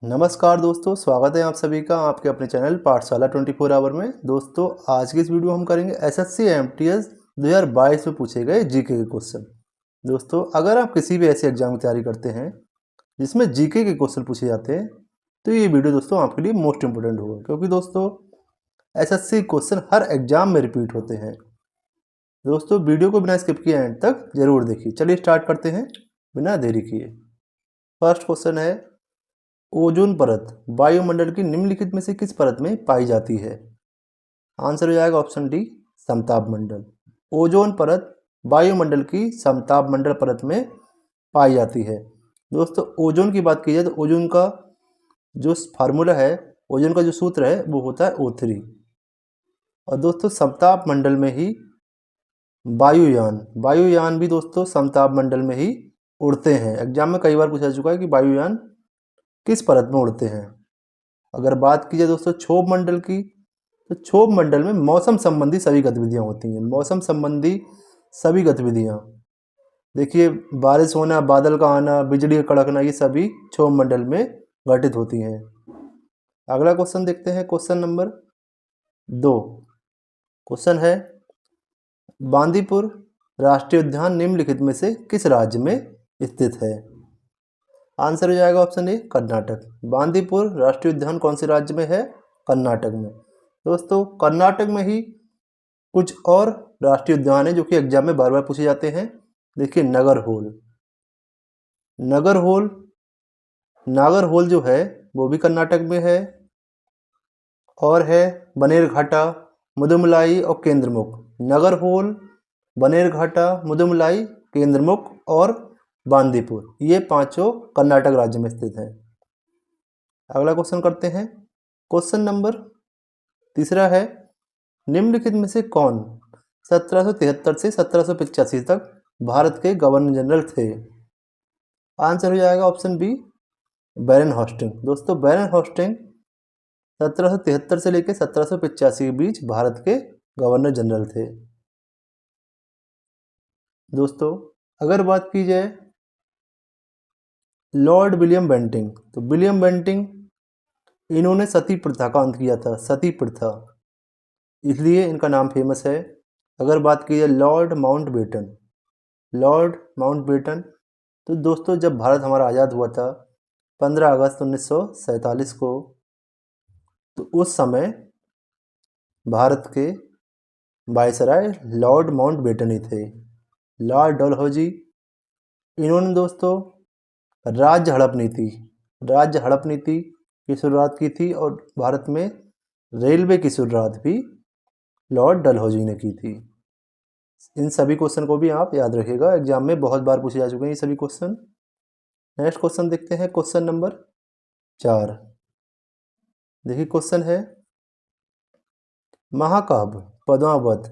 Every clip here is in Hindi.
नमस्कार दोस्तों, स्वागत है आप सभी का आपके अपने चैनल पाठशाला 24 आवर में। दोस्तों, आज की इस वीडियो हम करेंगे एसएससी एमटीएस 2022 में पूछे गए जीके के क्वेश्चन। दोस्तों, अगर आप किसी भी ऐसे एग्जाम की तैयारी करते हैं जिसमें जीके के क्वेश्चन पूछे जाते हैं तो ये वीडियो दोस्तों आपके लिए मोस्ट इंपोर्टेंट होगा, क्योंकि दोस्तों एसएससी क्वेश्चन हर एग्जाम में रिपीट होते हैं। दोस्तों, वीडियो को बिना स्किप किए एंड तक जरूर देखिए। चलिए स्टार्ट करते हैं बिना देरी किए। फर्स्ट क्वेश्चन है, ओजोन परत वायुमंडल की निम्नलिखित में से किस परत में पाई जाती है? आंसर हो जाएगा ऑप्शन डी, समताप मंडल। ओजोन परत वायुमंडल की समताप मंडल परत में पाई जाती है। दोस्तों, ओजोन की बात की जाए तो ओजोन का जो फार्मूला है, ओजोन का जो सूत्र है वो होता है O3। और दोस्तों समताप मंडल में ही वायुयान भी दोस्तों समताप मंडल में ही उड़ते हैं। एग्जाम में कई बार पूछा जा चुका है कि वायुयान किस परत में उड़ते हैं। अगर बात की जाए दोस्तों क्षोभ मंडल की, तो क्षोभ मंडल में मौसम संबंधी सभी गतिविधियां होती हैं। मौसम संबंधी सभी गतिविधियां, देखिए बारिश होना, बादल का आना, बिजली कड़कना, ये सभी क्षोभ मंडल में घटित होती हैं। अगला क्वेश्चन देखते हैं, क्वेश्चन नंबर 2। क्वेश्चन है, बांदीपुर राष्ट्रीय उद्यान निम्नलिखित में से किस राज्य में स्थित है? आंसर हो जाएगा ऑप्शन ए, कर्नाटक। बांदीपुर राष्ट्रीय उद्यान कौन से राज्य में है? कर्नाटक में। दोस्तों, कर्नाटक में ही कुछ और राष्ट्रीय उद्यान है जो कि एग्जाम में बार बार पूछे जाते हैं। देखिए नागरहोल जो है वो भी कर्नाटक में है, और है बनेरघाटा, मुदुमलाई और केंद्रमुख। नागरहोल, बनेरघाटा, मुदुमलाई, केंद्रमुख और बांदीपुर, ये पांचों कर्नाटक राज्य में स्थित हैं। अगला क्वेश्चन करते हैं, क्वेश्चन नंबर 3 है, निम्नलिखित में से कौन 1773 से 1785 तक भारत के गवर्नर जनरल थे? आंसर हो जाएगा ऑप्शन बी, बैरन हॉस्टिंग। दोस्तों, बैरन हॉस्टिंग 1773 से लेकर 1785 के बीच भारत के गवर्नर जनरल थे। दोस्तों, अगर बात की जाए लॉर्ड विलियम बेंटिंग, तो विलियम बेंटिंग इन्होंने सती प्रथा का अंत किया था, सती प्रथा, इसलिए इनका नाम फेमस है। अगर बात की जाए लॉर्ड माउंटबेटन, तो दोस्तों जब भारत हमारा आज़ाद हुआ था 15 अगस्त 1947 को, तो उस समय भारत के वायसराय लॉर्ड माउंटबेटन ही थे। लॉर्ड डलहौजी, इन्होंने दोस्तों राज्य हड़प नीति की शुरुआत की थी, और भारत में रेलवे की शुरुआत भी लॉर्ड डलहौजी ने की थी। इन सभी क्वेश्चन को भी आप याद रखिएगा, एग्जाम में बहुत बार पूछे जा चुके हैं ये सभी क्वेश्चन। नेक्स्ट क्वेश्चन देखते हैं, क्वेश्चन नंबर 4। देखिए क्वेश्चन है, महाकाव्य पद्मावत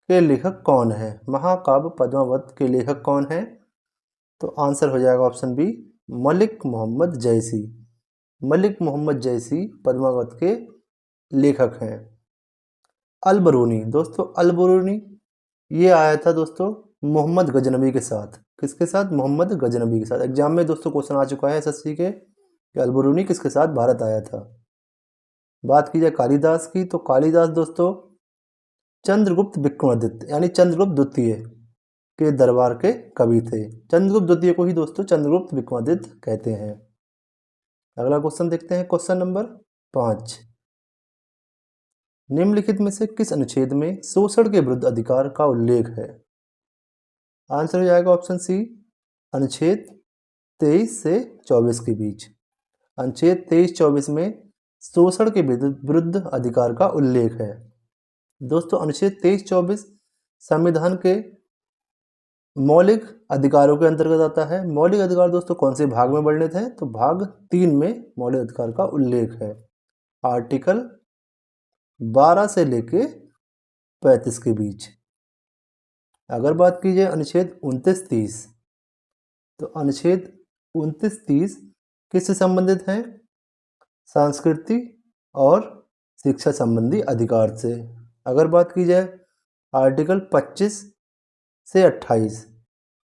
के लेखक कौन है? महाकाव्य पद्मावत के लेखक कौन है? तो आंसर हो जाएगा ऑप्शन बी, मलिक मोहम्मद जैसी। मलिक मोहम्मद जैसी पद्मावत के लेखक हैं। अलबरूनी, दोस्तों अलबरूनी ये आया था दोस्तों मोहम्मद गजनबी के साथ। किसके साथ? मोहम्मद गजनबी के साथ। एग्जाम में दोस्तों क्वेश्चन आ चुका है एसएससी के कि अलबरूनी किसके साथ भारत आया था। बात की जाए कालिदास की, तो कालिदास दोस्तों चंद्रगुप्त विक्रमादित्य यानी चंद्रगुप्त द्वितीय के दरबार के कवि थे। चंद्रगुप्त द्वितीय को ही दोस्तों चंद्रगुप्त विक्रमादित्य कहते हैं। अगला क्वेश्चन देखते हैं, क्वेश्चन नंबर 5। निम्नलिखित में से किस अनुच्छेद में शोषण के विरुद्ध अधिकार का उल्लेख है? आंसर हो जाएगा ऑप्शन सी, अनुच्छेद 23 से 24 के बीच। अनुच्छेद 23-24 में शोषण के विरुद्ध अधिकार का उल्लेख है। दोस्तों, अनुच्छेद 23-24 संविधान के मौलिक अधिकारों के अंतर्गत आता है। मौलिक अधिकार दोस्तों कौन से भाग में वर्णित है? तो भाग 3 में मौलिक अधिकार का उल्लेख है, आर्टिकल 12 से लेके 35 के बीच। अगर बात की जाए अनुच्छेद 29-30, तो अनुच्छेद 29-30 किससे संबंधित है? संस्कृति और शिक्षा संबंधी अधिकार से। अगर बात की जाए आर्टिकल 25 से 28,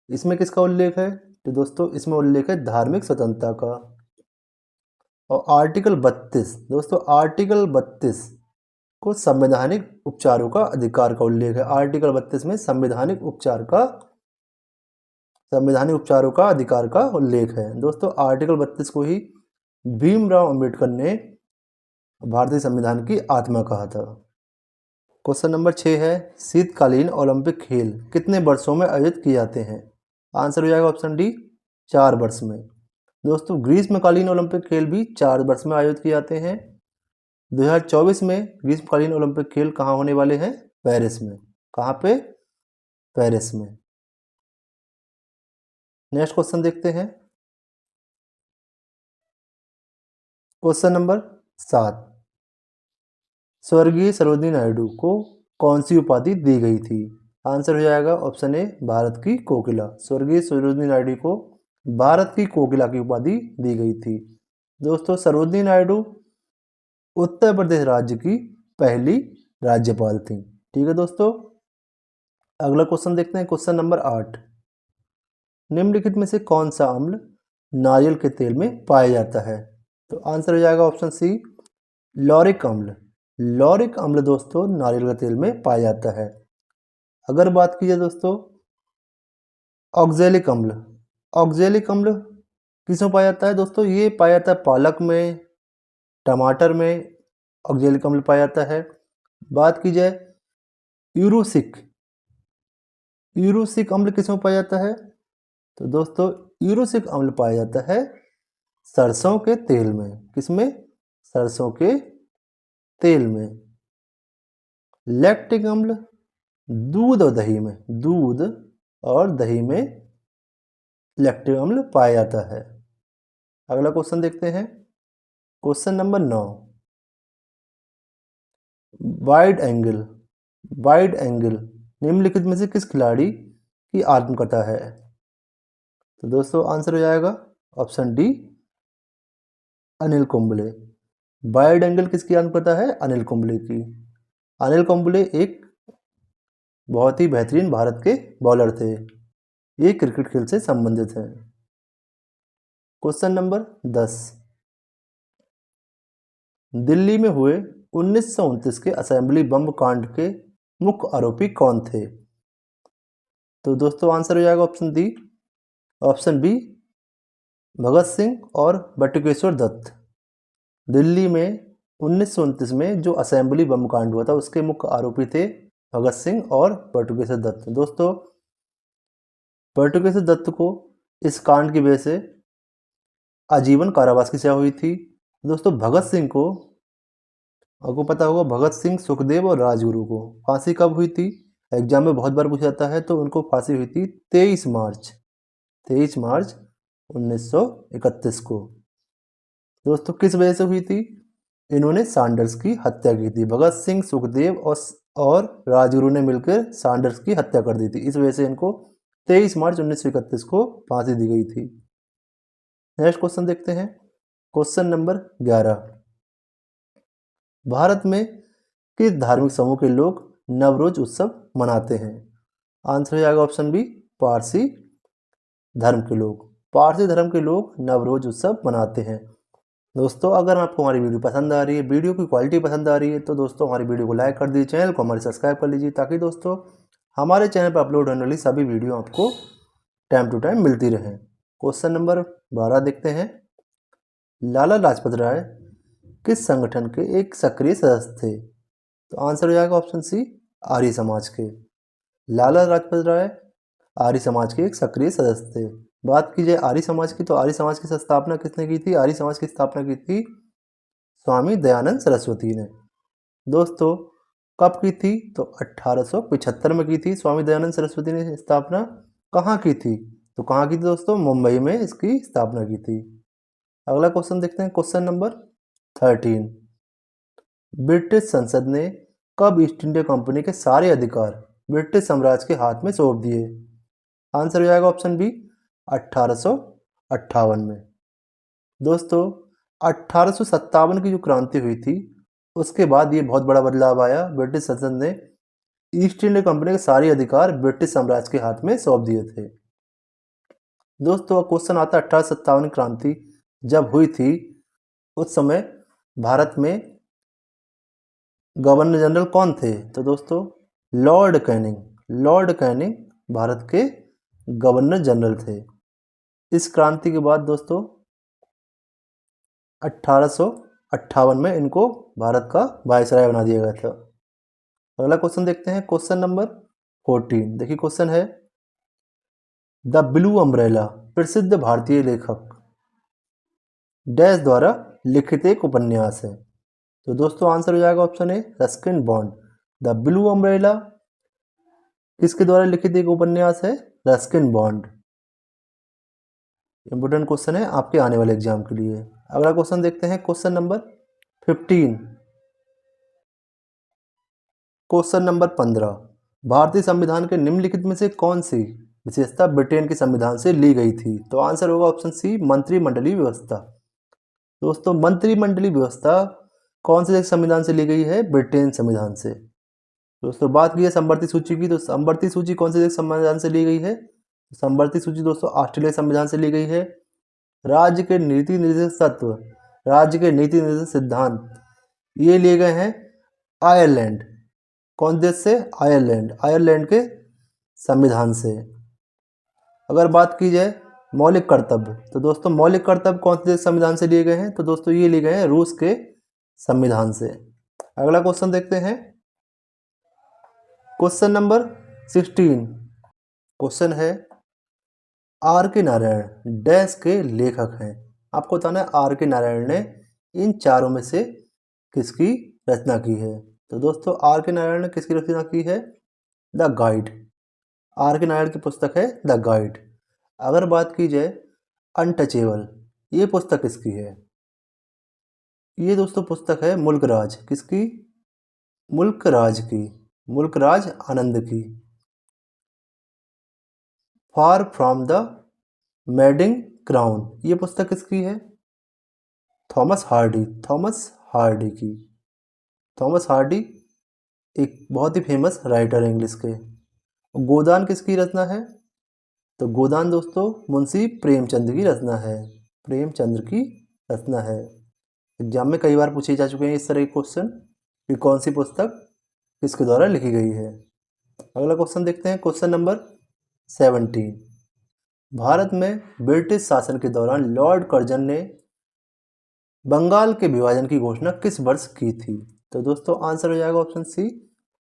इसमें किसका उल्लेख है? तो दोस्तों इसमें उल्लेख है धार्मिक स्वतंत्रता का। और आर्टिकल 32 दोस्तों, आर्टिकल 32 को संवैधानिक उपचारों का अधिकार का उल्लेख है। आर्टिकल 32 में संवैधानिक उपचारों का अधिकार का उल्लेख है। दोस्तों आर्टिकल 32 को ही भीमराव अंबेडकर ने भारतीय संविधान की आत्मा कहा था। क्वेश्चन नंबर 6 है, शीतकालीन ओलंपिक खेल कितने वर्षों में आयोजित किए जाते हैं? आंसर हो जाएगा ऑप्शन डी, 4 वर्ष में। दोस्तों ग्रीष्मकालीन ओलंपिक खेल भी 4 वर्ष में आयोजित किए जाते हैं। 2024 में ग्रीष्मकालीन ओलंपिक खेल कहाँ होने वाले हैं? पेरिस में। कहाँ पे? पेरिस में। नेक्स्ट क्वेश्चन देखते हैं। क्वेश्चन नंबर 7, स्वर्गीय सरोजिनी नायडू को कौन सी उपाधि दी गई थी? आंसर हो जाएगा ऑप्शन ए, भारत की कोकिला। स्वर्गीय सरोजिनी नायडू को भारत की कोकिला की उपाधि दी गई थी। दोस्तों सरोजिनी नायडू उत्तर प्रदेश राज्य की पहली राज्यपाल थी। ठीक है दोस्तों, अगला क्वेश्चन देखते हैं। क्वेश्चन नंबर 8, निम्नलिखित में से कौन सा अम्ल नारियल के तेल में पाया जाता है? तो आंसर हो जाएगा ऑप्शन सी, लॉरिक अम्ल। लॉरिक अम्ल दोस्तों नारियल के तेल में पाया जाता है। अगर बात की जाए दोस्तों ऑक्जेलिक अम्ल, ऑक्जेलिक अम्ल किसमें पाया जाता है? दोस्तों ये पाया जाता है पालक में, टमाटर में ऑक्जेलिक अम्ल पाया जाता है। बात की जाए यूरोसिक, यूरोसिक अम्ल किसमें पाया जाता है? तो दोस्तों यूरोसिक अम्ल पाया जाता है सरसों के तेल में। किसमें? सरसों के तेल में। लैक्टिक अम्ल दूध और दही में, दूध और दही में लैक्टिक अम्ल पाया जाता है। अगला क्वेश्चन देखते हैं। Question number 9, wide angle, wide angle निम्नलिखित में से किस खिलाड़ी की आत्मकथा है? तो दोस्तों आंसर हो जाएगा option D, Anil Kumble. Wide angle किसकी आत्मकथा है? अनिल कुंबले की। अनिल कुंबले एक बहुत ही बेहतरीन भारत के बॉलर थे। ये क्रिकेट खेल से संबंधित है। क्वेश्चन नंबर 10, दिल्ली में हुए 1929 के असेंबली बम कांड के मुख्य आरोपी कौन थे? तो दोस्तों आंसर हो जाएगा option D, option B, Bhagat Singh और बटुकेश्वर दत्त। दिल्ली में 1929 में जो असेंबली बम कांड हुआ था उसके मुख्य आरोपी थे भगत सिंह और बटुकेश्वर दत्त। दोस्तों बटुकेश्वर दत्त को इस कांड की वजह से आजीवन कारावास की सजा हुई थी। दोस्तों भगत सिंह को, आपको पता होगा, भगत सिंह, सुखदेव और राजगुरु को फांसी कब हुई थी? एग्जाम में बहुत बार पूछा जाता है। तो उनको फांसी हुई थी 23 मार्च 1931 को। दोस्तों किस वजह से हुई थी? इन्होंने सैंडर्स की हत्या की थी। भगत सिंह, सुखदेव और राजगुरु ने मिलकर सैंडर्स की हत्या कर दी थी। इस वजह से इनको 23 मार्च 1931 को फांसी दी गई थी। नेक्स्ट क्वेश्चन देखते हैं। क्वेश्चन नंबर 11, भारत में किस धार्मिक समूह के लोग नवरोज उत्सव मनाते हैं? आंसर हो जाएगा ऑप्शन बी, पारसी धर्म के लोग। पारसी धर्म के लोग नवरोज उत्सव मनाते हैं। दोस्तों अगर आपको हमारी वीडियो पसंद आ रही है, वीडियो की क्वालिटी पसंद आ रही है, तो दोस्तों हमारी वीडियो को लाइक कर दीजिए, चैनल को हमारे सब्सक्राइब कर लीजिए, ताकि दोस्तों हमारे चैनल पर अपलोड होने वाली सभी वीडियो आपको टाइम टू टाइम मिलती रहें। क्वेश्चन नंबर 12 देखते हैं। लाला लाजपत राय किस संगठन के एक सक्रिय सदस्य थे? तो आंसर हो जाएगा ऑप्शन सी, आर्य समाज के। लाला लाजपत राय आर्य समाज के एक सक्रिय सदस्य थे। बात की जाए आर्य समाज की, तो आर्य समाज की स्थापना किसने की थी? आर्य समाज की स्थापना की थी स्वामी दयानंद सरस्वती ने। दोस्तों कब की थी? तो 1875 में की थी। स्वामी दयानंद सरस्वती ने स्थापना कहाँ की थी? तो कहाँ की थी दोस्तों? मुंबई में इसकी स्थापना की थी। अगला क्वेश्चन देखते हैं। क्वेश्चन नंबर 13, ब्रिटिश संसद ने कब ईस्ट इंडिया कंपनी के सारे अधिकार ब्रिटिश साम्राज्य के हाथ में सौंप दिए? आंसर हो जाएगा ऑप्शन बी, 1858 में। दोस्तों 1857 की जो क्रांति हुई थी उसके बाद ये बहुत बड़ा बदलाव आया। ब्रिटिश संसद ने ईस्ट इंडिया कंपनी के सारे अधिकार ब्रिटिश साम्राज्य के हाथ में सौंप दिए थे। दोस्तों क्वेश्चन आता है 1857 क्रांति जब हुई थी उस समय भारत में गवर्नर जनरल कौन थे? तो दोस्तों Lord Canning, Lord Canning Bharat के गवर्नर जनरल थे। इस क्रांति के बाद दोस्तों 1858 में इनको भारत का वायसराय बना दिया गया था। अगला क्वेश्चन देखते हैं, क्वेश्चन नंबर 14। देखिए क्वेश्चन है, द ब्लू अम्ब्रेला प्रसिद्ध भारतीय लेखक डैश द्वारा लिखित एक उपन्यास है। तो दोस्तों आंसर हो जाएगा option A Ruskin bond. The blue umbrella किसके द्वारा लिखित एक उपन्यास है? Ruskin bond. इंपोर्टेंट क्वेश्चन है आपके आने वाले एग्जाम के लिए। अगला क्वेश्चन देखते हैं, क्वेश्चन नंबर 15। क्वेश्चन नंबर 15, भारतीय संविधान के निम्नलिखित में से कौन सी विशेषता ब्रिटेन के संविधान से ली गई थी? तो आंसर होगा ऑप्शन सी मंत्रिमंडलीय व्यवस्था। दोस्तों मंत्रिमंडलीय व्यवस्था कौन से संविधान से ली गई है? ब्रिटेन संविधान से। दोस्तों बात की है संवर्ती सूची की, तो संवर्ती सूची कौन से संविधान से ली गई है? संवर्ती सूची दोस्तों ऑस्ट्रेलिया संविधान से ली गई है। राज्य के नीति निर्देशक तत्व, राज्य के नीति निर्देशक सिद्धांत ये लिए गए हैं आयरलैंड। कौन देश से? आयरलैंड, आयरलैंड के संविधान से। अगर बात की जाए मौलिक कर्तव्य, तो दोस्तों मौलिक कर्तव्य कौन से देश संविधान से लिए गए हैं? तो दोस्तों ये लिए गए हैं रूस के संविधान से। अगला क्वेश्चन देखते हैं, क्वेश्चन नंबर 16। क्वेश्चन है, आर के नारायण डैश के लेखक हैं। आपको बताना है आर के नारायण ने इन चारों में से किसकी रचना की है? तो दोस्तों आर के नारायण ने किसकी रचना की है? The guide. आर के नारायण की पुस्तक है द गाइड। अगर बात की जाए अनटचेबल, ये पुस्तक किसकी है? ये दोस्तों पुस्तक है मुल्क राज। किसकी? मुल्क राज की, मुल्क राज आनंद की। Far from the madding crown, ये पुस्तक किसकी है? थॉमस हार्डी, थॉमस हार्डी की। थॉमस हार्डी एक बहुत ही फेमस राइटर है इंग्लिश के। गोदान किसकी रचना है? तो गोदान दोस्तों मुंशी प्रेमचंद की रचना है, प्रेमचंद्र की रचना है। एग्जाम में कई बार पूछे जा चुके हैं इस तरह के क्वेश्चन कि कौन सी पुस्तक किसके द्वारा लिखी गई है। अगला क्वेश्चन देखते हैं, क्वेश्चन नंबर 17। भारत में ब्रिटिश शासन के दौरान लॉर्ड कर्जन ने बंगाल के विभाजन की घोषणा किस वर्ष की थी? तो दोस्तों आंसर हो जाएगा ऑप्शन सी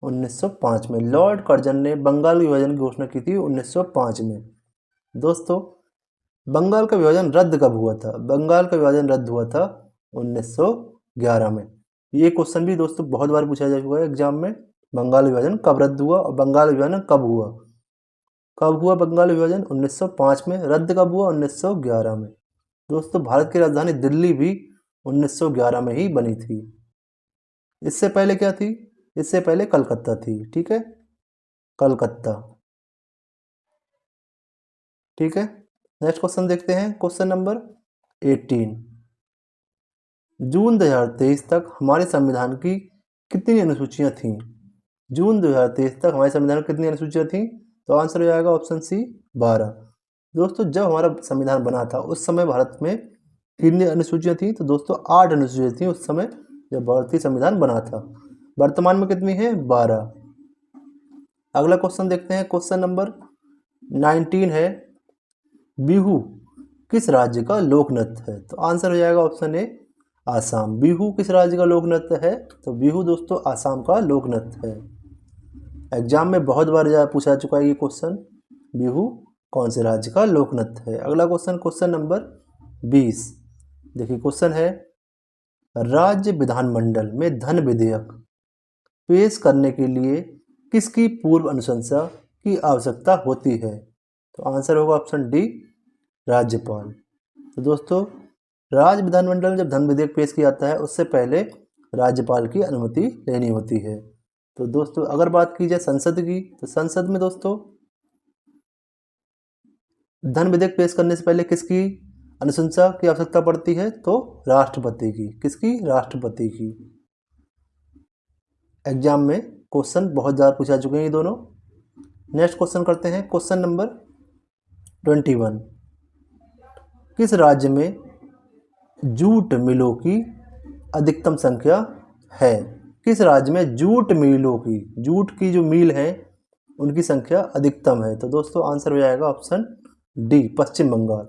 1905 में। लॉर्ड कर्जन ने बंगाल विभाजन की घोषणा की थी 1905 में। दोस्तों बंगाल का विभाजन रद्द कब हुआ था? बंगाल का विभाजन रद्द हुआ था 1911 में। ये क्वेश्चन भी दोस्तों बहुत बार पूछा जा चुका है एग्जाम में, बंगाल विभाजन कब रद्द हुआ और बंगाल विभाजन कब हुआ? कब हुआ बंगाल विभाजन? 1905 में। रद्द कब हुआ? 1911 में। दोस्तों भारत की राजधानी दिल्ली भी 1911 में ही बनी थी। इससे पहले क्या थी? इससे पहले कलकत्ता थी। ठीक है, कलकत्ता। ठीक है, नेक्स्ट क्वेश्चन देखते हैं, क्वेश्चन नंबर 18। जून 2023 तक हमारे संविधान की कितनी अनुसूचियां थीं? जून 2023 तक हमारे संविधान में कितनी अनुसूचियां थीं? तो आंसर हो जाएगा ऑप्शन सी 12। दोस्तों जब हमारा संविधान बना था उस समय भारत में कितनी अनुसूचियां थी? तो दोस्तों 8 अनुसूचियां थी उस समय जब भारतीय संविधान बना था। वर्तमान में कितनी है? 12। अगला क्वेश्चन देखते हैं, क्वेश्चन नंबर 19 है, बिहू किस राज्य का लोक नृत्य है? तो आंसर हो जाएगा ऑप्शन ए आसाम। बिहू किस राज्य का लोक नृत्य है? तो बिहू दोस्तों आसाम का लोक नृत्य है। एग्जाम में बहुत बार पूछा चुका है ये क्वेश्चन, बिहू कौन से राज्य का लोक नृत्य है। अगला क्वेश्चन, क्वेश्चन नंबर 20। देखिए क्वेश्चन है, राज्य विधानमंडल में धन विधेयक पेश करने के लिए किसकी पूर्व अनुशंसा की आवश्यकता होती है? तो आंसर होगा ऑप्शन डी राज्यपाल। तो दोस्तों राज्य विधानमंडल में जब धन विधेयक पेश किया जाता है उससे पहले राज्यपाल की अनुमति लेनी होती है। तो दोस्तों अगर बात की जाए संसद की, तो संसद में दोस्तों धन विधेयक पेश करने से पहले किसकी अनुशंसा की आवश्यकता पड़ती है? तो राष्ट्रपति की। किसकी? राष्ट्रपति की। एग्जाम में क्वेश्चन बहुत ज़्यादा पूछा चुके हैं ये दोनों। नेक्स्ट क्वेश्चन करते हैं, क्वेश्चन नंबर 21। किस राज्य में जूट मिलों की अधिकतम संख्या है? किस राज्य में जूट मिलों की, जूट की जो मिल है उनकी संख्या अधिकतम है? तो दोस्तों आंसर हो जाएगा ऑप्शन डी, पश्चिम बंगाल।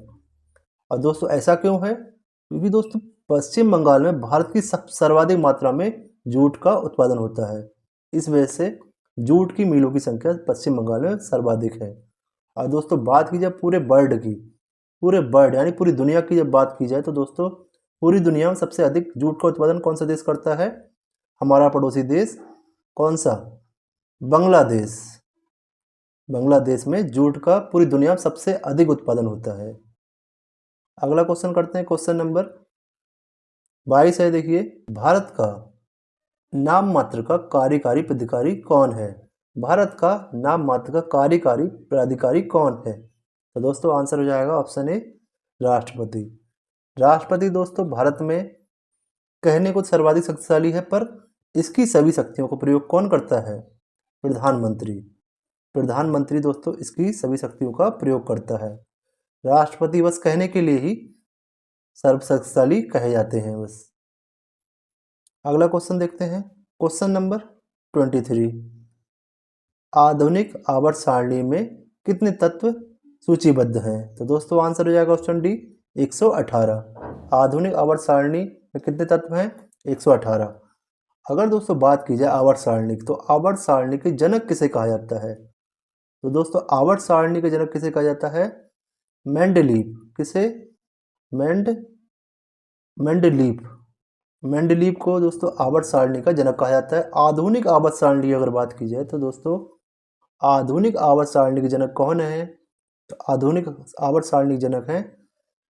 और दोस्तों ऐसा क्यों है? क्योंकि दोस्तों पश्चिम बंगाल में भारत की सर्वाधिक मात्रा में जूट का उत्पादन होता है। इस वजह से जूट की मिलों की संख्या पश्चिम बंगाल में सर्वाधिक है। और दोस्तों बात की जाए पूरे वर्ल्ड की, पूरे वर्ल्ड यानी पूरी दुनिया की जब बात की जाए तो दोस्तों पूरी दुनिया में सबसे अधिक जूट का उत्पादन कौन सा देश करता है? हमारा पड़ोसी देश कौन सा? बांग्लादेश। बांग्लादेश में जूट का पूरी दुनिया में सबसे अधिक उत्पादन होता है। अगला क्वेश्चन करते हैं, क्वेश्चन नंबर 22 है। देखिए, भारत का नाम मात्र का कार्यकारी प्राधिकारी कौन है? भारत का नाम मात्र का कार्यकारी प्राधिकारी कौन है? तो दोस्तों आंसर हो जाएगा ऑप्शन ए, राष्ट्रपति। राष्ट्रपति दोस्तों भारत में कहने को सर्वाधिक शक्तिशाली है, पर इसकी सभी शक्तियों को प्रयोग कौन करता है? प्रधानमंत्री। प्रधानमंत्री दोस्तों इसकी सभी शक्तियों का प्रयोग करता है। राष्ट्रपति बस कहने के लिए ही सर्वशक्तिशाली कहे जाते हैं बस। अगला क्वेश्चन देखते हैं, क्वेश्चन नंबर 23। आधुनिक आवर्त सारणी में कितने तत्व सूचीबद्ध हैं? तो दोस्तों आंसर हो जाएगा ऑप्शन डी, 118। आधुनिक आवर्त सारणी में कितने तत्व हैं? 118। अगर दोस्तों बात की जाए आवर्त सारणी की, तो आवर्त सारणी के जनक किसे कहा जाता है? तो दोस्तों आवर्त सारणी के जनक किसे कहा जाता है? मेंडलीव। किसे? मेंडलीव। मेंडलीव को दोस्तों आवर्त सारणी का जनक कहा जाता है। आधुनिक आवर्त सारणी की अगर बात की जाए तो दोस्तों आधुनिक आवर्त सारणी के जनक कौन है? तो आधुनिक आवर्त सारणी के जनक हैं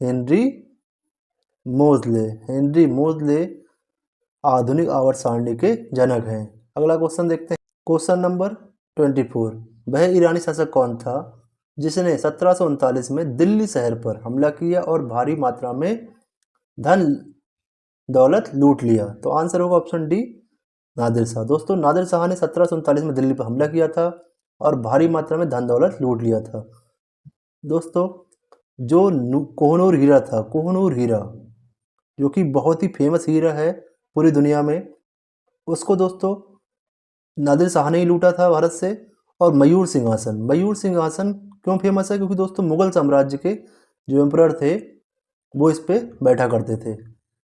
हेनरी मोजले। हेनरी मोजले आधुनिक आवर्त सारणी के जनक हैं। अगला क्वेश्चन देखते हैं, क्वेश्चन नंबर 24। वह ईरानी शासक कौन था जिसने 1739 में दिल्ली शहर पर हमला किया और भारी मात्रा में धन दौलत लूट लिया? तो आंसर होगा ऑप्शन डी, नादिर शाह। दोस्तों नादिर शाह ने 1739 में दिल्ली पर हमला किया था और भारी मात्रा में धन दौलत लूट लिया था। दोस्तों जो कोहनूर हीरा था, कोहनूर हीरा जो कि बहुत ही फेमस हीरा है पूरी दुनिया में, उसको दोस्तों नादिर शाह ने ही लूटा था भारत से। और मयूर सिंहासन, मयूर सिंहासन क्यों फेमस है? क्योंकि दोस्तों मुगल साम्राज्य के जो एम्परर थे वो इस पे बैठा करते थे।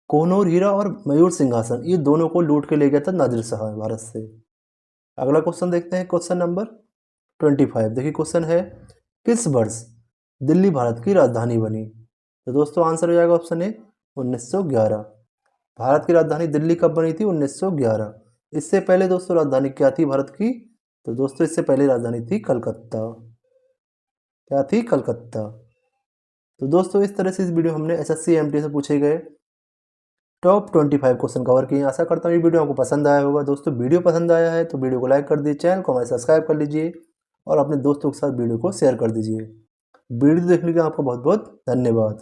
कोहनूर हीरा और मयूर सिंहासन ये दोनों को लूट के ले गया था नादिर शाह भारत से। अगला क्वेश्चन देखते हैं, क्वेश्चन नंबर 25। देखिए क्वेश्चन है, किस वर्ष दिल्ली भारत की राजधानी बनी? तो दोस्तों आंसर हो जाएगा ऑप्शन ए, 1911। भारत की राजधानी दिल्ली कब बनी थी? 1911। इससे पहले दोस्तों राजधानी क्या थी भारत की? तो दोस्तों इससे पहले राजधानी थी कलकत्ता। क्या थी? कलकत्ता। तो दोस्तों इस तरह से इस वीडियो हमने एसएससी एमटी से पूछे गए टॉप 25 क्वेश्चन कवर किए। आशा करता हूँ ये वीडियो आपको पसंद आया होगा। दोस्तों वीडियो पसंद आया है तो वीडियो को लाइक कर दीजिए, चैनल को हमारे सब्सक्राइब कर लीजिए और अपने दोस्तों के साथ वीडियो को शेयर कर दीजिए। वीडियो देखने के लिए आपका बहुत बहुत धन्यवाद।